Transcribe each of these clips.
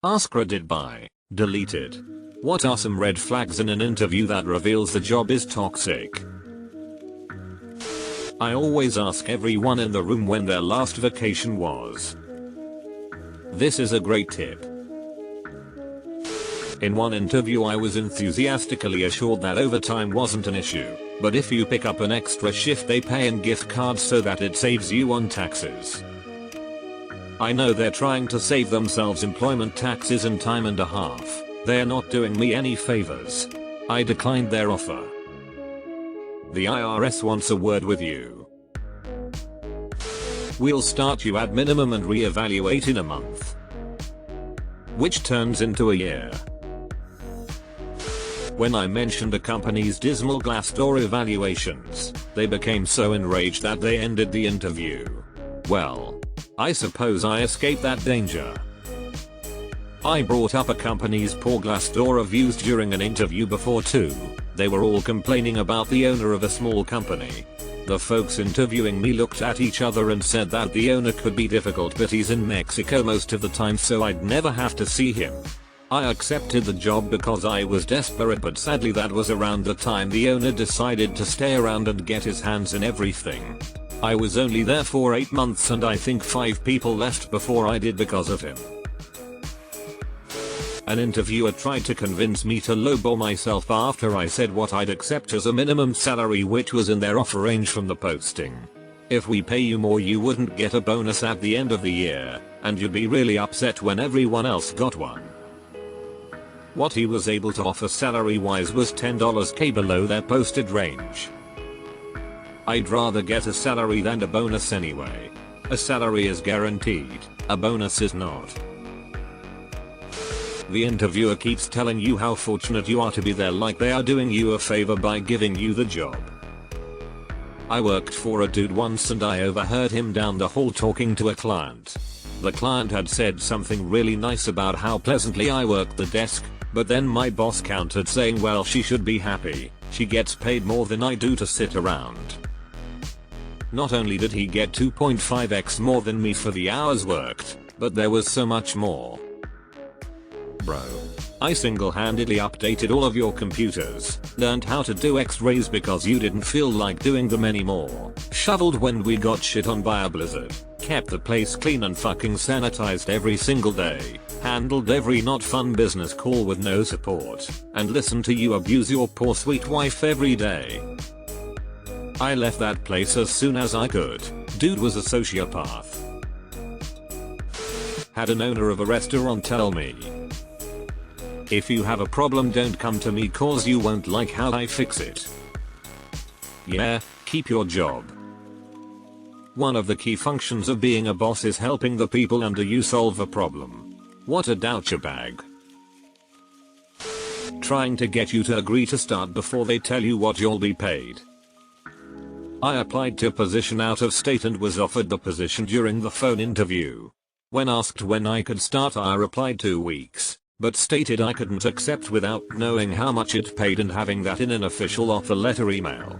AskReddit by deleted. What are some red flags in an interview that reveals the job is toxic? I always ask everyone in the room when their last vacation was. This is a great tip. In one interview I was enthusiastically assured that overtime wasn't an issue, but if you pick up an extra shift they pay in gift cards so that it saves you on taxes. I know they're trying to save themselves employment taxes and time and a half. They're not doing me any favors. I declined their offer. The IRS wants a word with you. We'll start you at minimum and reevaluate in a month. Which turns into a year. When I mentioned the company's dismal Glassdoor evaluations, they became so enraged that they ended the interview. Well, I suppose I escaped that danger. I brought up a company's poor Glassdoor reviews during an interview before too. They were all complaining about the owner of a small company. The folks interviewing me looked at each other and said that the owner could be difficult but he's in Mexico most of the time so I'd never have to see him. I accepted the job because I was desperate, but sadly that was around the time the owner decided to stay around and get his hands in everything. I was only there for 8 months and I think 5 people left before I did because of him. An interviewer tried to convince me to lowball myself after I said what I'd accept as a minimum salary, which was in their offer range from the posting. If we pay you more you wouldn't get a bonus at the end of the year, and you'd be really upset when everyone else got one. What he was able to offer salary wise was $10k below their posted range. I'd rather get a salary than a bonus anyway. A salary is guaranteed, a bonus is not. The interviewer keeps telling you how fortunate you are to be there, like they are doing you a favor by giving you the job. I worked for a dude once and I overheard him down the hall talking to a client. The client had said something really nice about how pleasantly I worked the desk, but then my boss countered saying, well, she should be happy, she gets paid more than I do to sit around. Not only did he get 2.5x more than me for the hours worked, but there was so much more. Bro, I single-handedly updated all of your computers, learned how to do x-rays because you didn't feel like doing them anymore, shoveled when we got shit on by a blizzard, kept the place clean and fucking sanitized every single day, handled every not fun business call with no support, and listened to you abuse your poor sweet wife every day. I left that place as soon as I could. Dude was a sociopath. Had an owner of a restaurant tell me, if you have a problem don't come to me cause you won't like how I fix it. Yeah, keep your job. One of the key functions of being a boss is helping the people under you solve a problem. What a douchebag. Trying to get you to agree to start before they tell you what you'll be paid. I applied to a position out of state and was offered the position during the phone interview. When asked when I could start I replied 2 weeks, but stated I couldn't accept without knowing how much it paid and having that in an official offer letter email.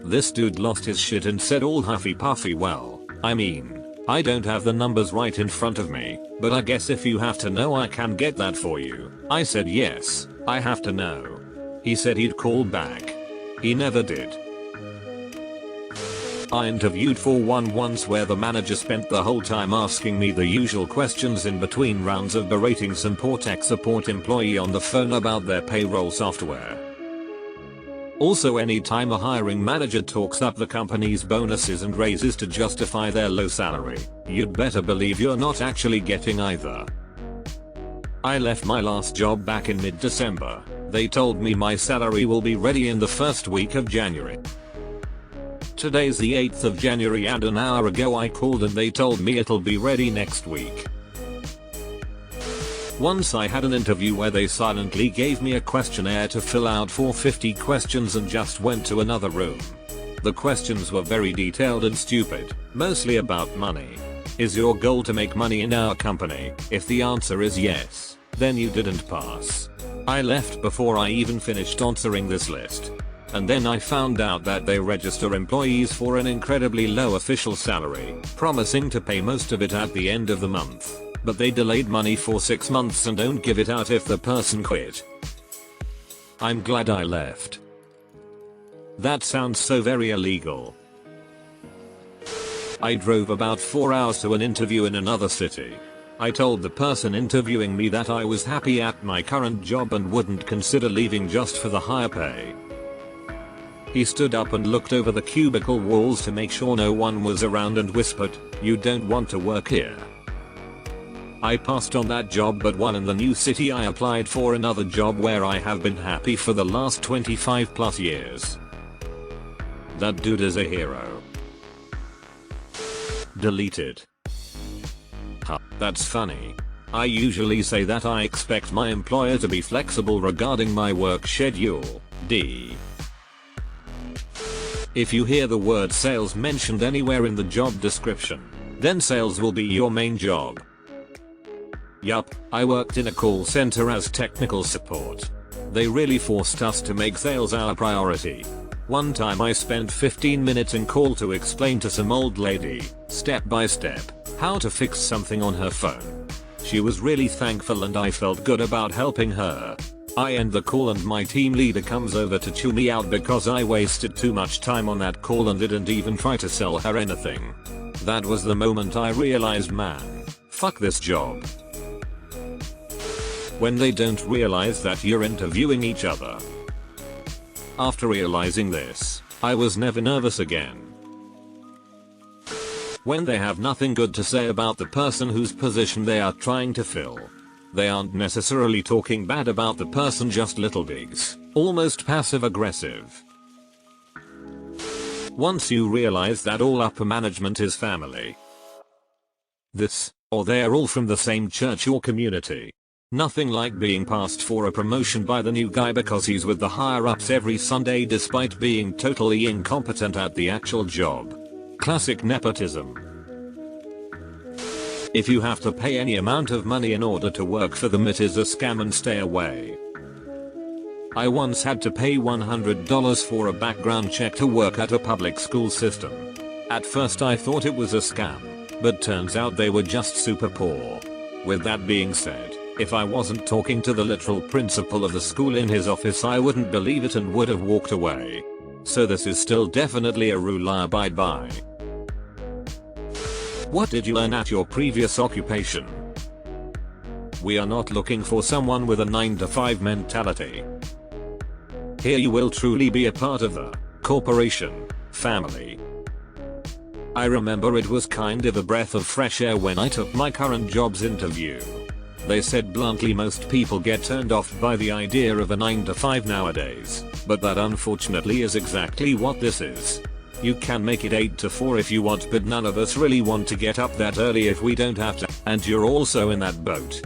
This dude lost his shit and said all huffy puffy, well, I mean, I don't have the numbers right in front of me, but I guess if you have to know I can get that for you. I said yes, I have to know. He said he'd call back. He never did. I interviewed for one once where the manager spent the whole time asking me the usual questions in between rounds of berating some poor tech support employee on the phone about their payroll software. Also, anytime a hiring manager talks up the company's bonuses and raises to justify their low salary, you'd better believe you're not actually getting either. I left my last job back in mid-December. They told me my salary will be ready in the first week of January. Today's the 8th of January and an hour ago I called and they told me it'll be ready next week. Once I had an interview where they silently gave me a questionnaire to fill out for 50 questions and just went to another room. The questions were very detailed and stupid, mostly about money. Is your goal to make money in our company? If the answer is yes, then you didn't pass. I left before I even finished answering this list. And then I found out that they register employees for an incredibly low official salary, promising to pay most of it at the end of the month. but they delayed money for 6 months and don't give it out if the person quit. I'm glad I left. That sounds so very illegal. I drove about 4 hours to an interview in another city. I told the person interviewing me that I was happy at my current job and wouldn't consider leaving just for the higher pay. He stood up and looked over the cubicle walls to make sure no one was around and whispered, "You don't want to work here." I passed on that job, but while in the new city I applied for another job where I have been happy for the last 25 plus years. That dude is a hero. Deleted. Huh, that's funny. I usually say that I expect my employer to be flexible regarding my work schedule. D. If you hear the word sales mentioned anywhere in the job description, then sales will be your main job. Yup, I worked in a call center as technical support. They really forced us to make sales our priority. One time I spent 15 minutes in call to explain to some old lady, step by step, how to fix something on her phone. She was really thankful and I felt good about helping her. I end the call and my team leader comes over to chew me out because I wasted too much time on that call and didn't even try to sell her anything. That was the moment I realized, man, fuck this job. When they don't realize that you're interviewing each other. After realizing this, I was never nervous again. When they have nothing good to say about the person whose position they are trying to fill. They aren't necessarily talking bad about the person, just little digs, almost passive aggressive. Once you realize that all upper management is family. This, or they're all from the same church or community. Nothing like being passed for a promotion by the new guy because he's with the higher ups every Sunday despite being totally incompetent at the actual job. Classic nepotism. If you have to pay any amount of money in order to work for them, it is a scam and stay away. I once had to pay $100 for a background check to work at a public school system. At first I thought it was a scam, but turns out they were just super poor. With that being said, if I wasn't talking to the literal principal of the school in his office, I wouldn't believe it and would have walked away. So this is still definitely a rule I abide by. What did you learn at your previous occupation? We are not looking for someone with a 9-to-5 mentality. Here you will truly be a part of the corporation family. I remember it was kind of a breath of fresh air when I took my current job's interview. They said bluntly most people get turned off by the idea of a 9-to-5 nowadays, but that unfortunately is exactly what this is. You can make it 8 to 4 if you want, but none of us really want to get up that early if we don't have to, and you're also in that boat.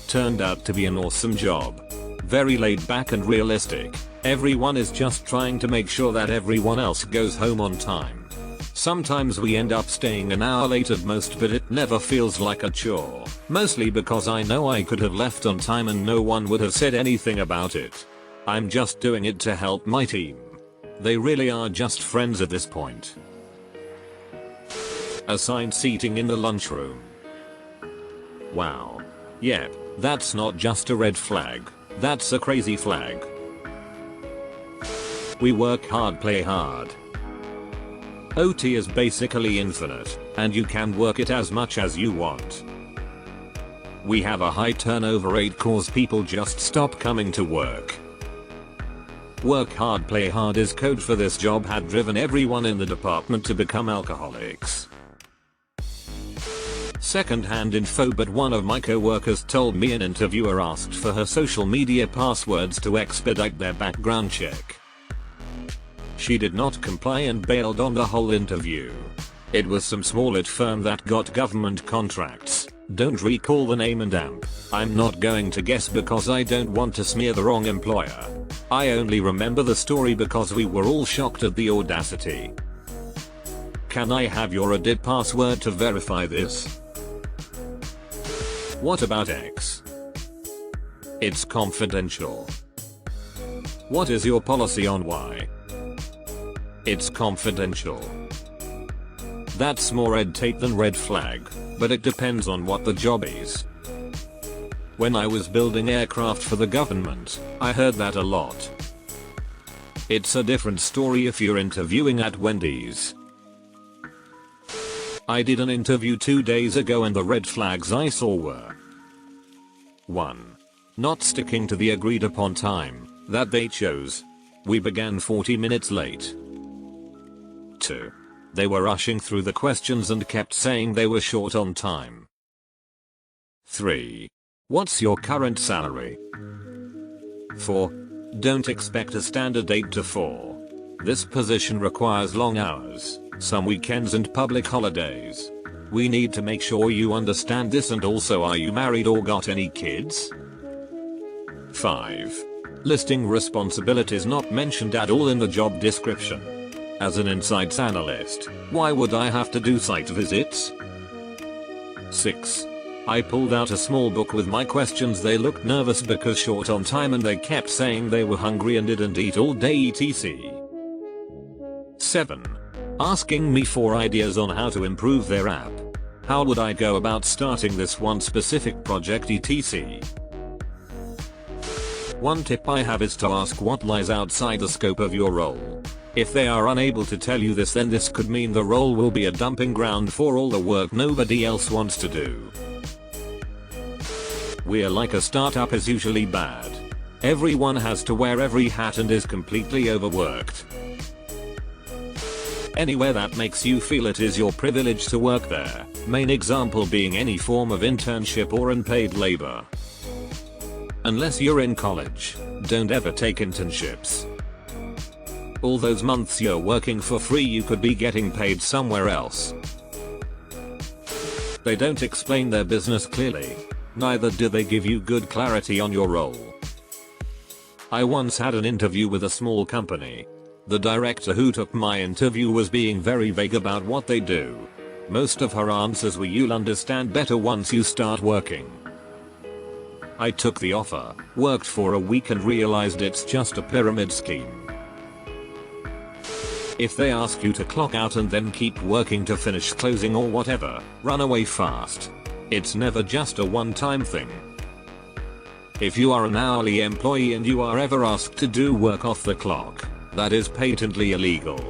Turned out to be an awesome job. Very laid back and realistic. Everyone is just trying to make sure that everyone else goes home on time. Sometimes we end up staying an hour late at most, but it never feels like a chore. Mostly because I know I could have left on time and no one would have said anything about it. I'm just doing it to help my team. They really are just friends at this point. Assigned seating in the lunchroom. Wow. Yep, that's not just a red flag. That's a crazy flag. We work hard, play hard. OT is basically infinite, and you can work it as much as you want. We have a high turnover rate cause people just stop coming to work. Work hard, play hard is code for this job had driven everyone in the department to become alcoholics. Second-hand info, but one of my co-workers told me an interviewer asked for her social media passwords to expedite their background check. She did not comply and bailed on the whole interview. It was some small-it firm that got government contracts. Don't recall the name and amp. I'm not going to guess because I don't want to smear the wrong employer. I only remember the story because we were all shocked at the audacity. Can I have your Reddit password to verify this? What about X? It's confidential. What is your policy on Y? It's confidential. That's more red tape than red flag. but it depends on what the job is. When I was building aircraft for the government, I heard that a lot. It's a different story if you're interviewing at Wendy's. I did an interview 2 days ago and the red flags I saw were: 1. Not sticking to the agreed upon time that they chose. We began 40 minutes late. 2. They were rushing through the questions and kept saying they were short on time. 3. What's your current salary? 4. Don't expect a standard 8 to 4. This position requires long hours, some weekends and public holidays. We need to make sure you understand this, and also, are you married or got any kids? 5. Listing responsibilities not mentioned at all in the job description. As an insights analyst, why would I have to do site visits? 6. I pulled out a small book with my questions. They looked nervous because short on time and they kept saying they were hungry and didn't eat all day etc. 7. Asking me for ideas on how to improve their app. How would I go about starting this one specific project etc. One tip I have is to ask what lies outside the scope of your role. If they are unable to tell you this, then this could mean the role will be a dumping ground for all the work nobody else wants to do. We're like a startup is usually bad. Everyone has to wear every hat and is completely overworked. Anywhere that makes you feel it is your privilege to work there, main example being any form of internship or unpaid labor. Unless you're in college, don't ever take internships. All those months you're working for free you could be getting paid somewhere else. They don't explain their business clearly. Neither do they give you good clarity on your role. I once had an interview with a small company. The director who took my interview was being very vague about what they do. Most of her answers were, "You'll understand better once you start working." I took the offer, worked for a week and realized it's just a pyramid scheme. If they ask you to clock out and then keep working to finish closing or whatever, run away fast. It's never just a one-time thing. If you are an hourly employee and you are ever asked to do work off the clock, that is patently illegal.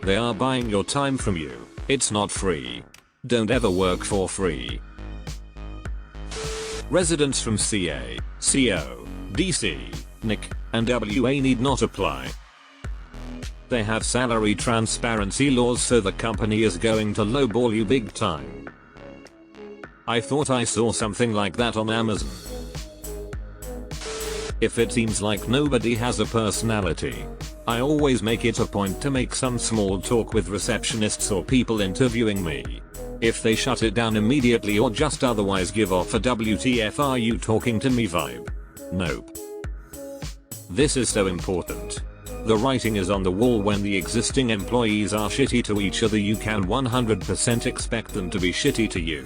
They are buying your time from you. It's not free. Don't ever work for free. Residents from CA, CO, DC, NIC, and WA need not apply. They have salary transparency laws, so the company is going to lowball you big time. I thought I saw something like that on Amazon. If it seems like nobody has a personality, I always make it a point to make some small talk with receptionists or people interviewing me. If they shut it down immediately or just otherwise give off a "WTF are you talking to me" vibe. Nope. This is so important. The writing is on the wall. When the existing employees are shitty to each other, you can 100% expect them to be shitty to you.